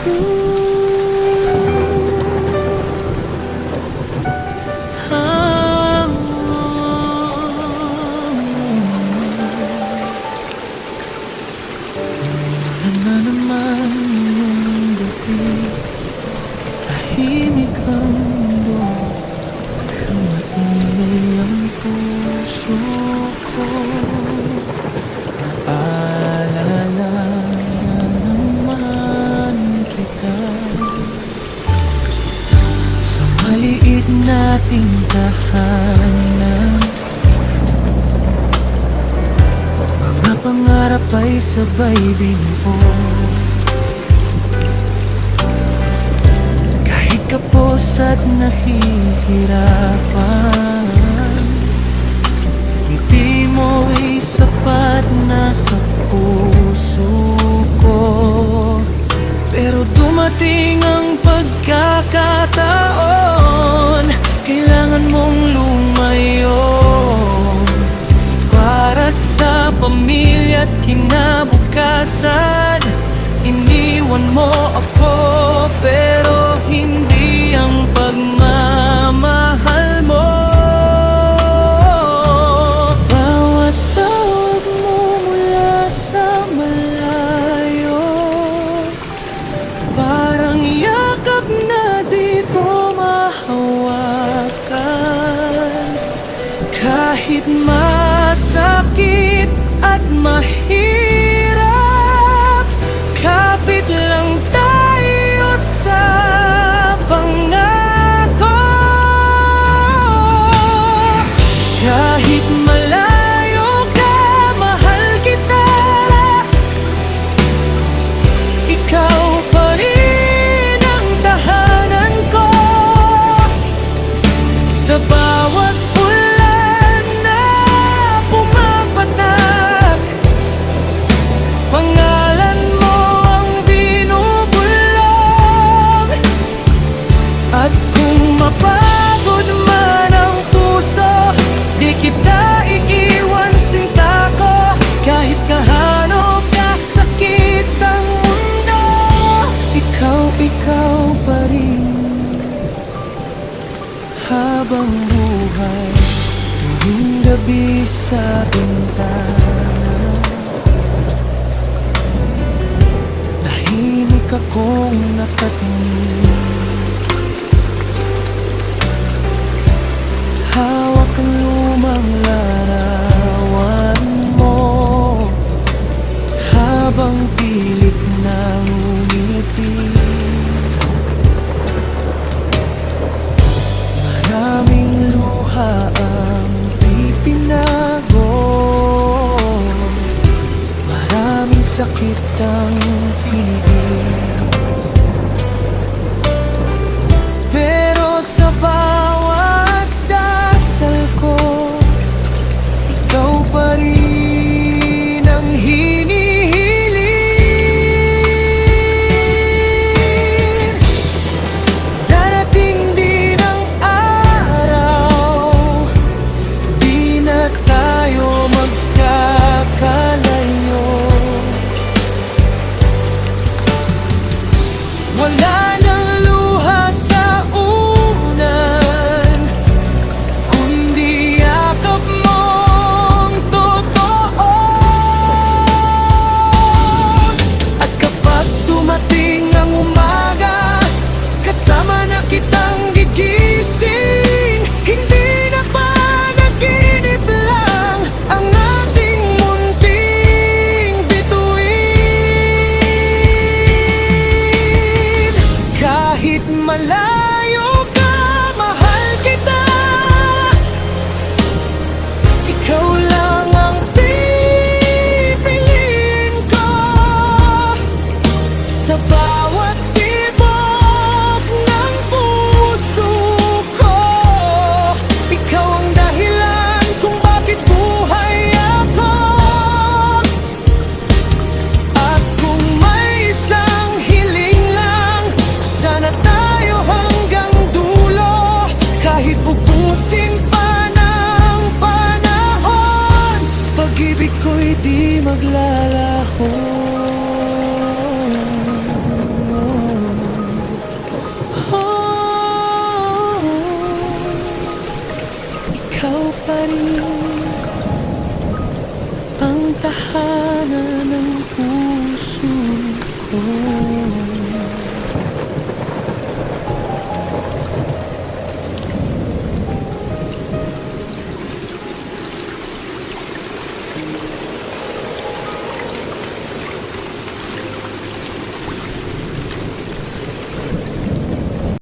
Na naman yung gabi, tahimik ang mundo, pero maingay ang puso ko. Naalala naman kita sa maliit nating tahanan. Mga pangarap ay sabay binuo, kahit kapos at nahihirapan. Ngiti mo'y sapat na sa puso ko, pero dumating ang pagkakataon, kailangan mong lumayo para sa pamilya at kinabukasan. Iniwan mo ako, pero hindi ang pagmamahal mo. Bawat tawag mo mula sa malayo, parang yakap na di ko mahawakan. Kahit masakit at mahirap, kapit lang tayo sa pangako. Kahit malayo ka, mahal kita. Ikaw pa rin ang tahanan ko. Sa bawat ulan na pumapatak, pangalan mo ang binubulong. At kung mapagod man ang puso, di kita iiwan, sinta ko. Kahit kahano kasakit ang mundo, ikaw pa rin. Habang buhay, tuwing gabi sa bintana, tahimik akong nakatingin. Hawak ang lumang larawan mo, habang pilit na ngumiti. Maraming luha ang ipinago, maraming sakit ang tiniis, pero sa bawat dasal ko, ikaw pa rin ang hinihiling. Darating din ang araw, di na tayo magkakalayo. Wala nang luha sa unan, kundi yakap mong totoo. At kapag dumating ang umaga, kasama na kitang gigising. Hindi na panaginip lang ang ating munting bituin. Kahit malayo ka, mahal kita. Ikaw lang ang pipiliin ko. Sa bawat tibok ng puso ko, ikaw ang dahilan kung bakit buhay ako. At kung may isang hiling lang, sana tayo hanggang dulo. Kahit pupusin pa ng panahon, pag-ibig ko'y di maglalaho. ikaw pa rin ang tahanan ng puso ko.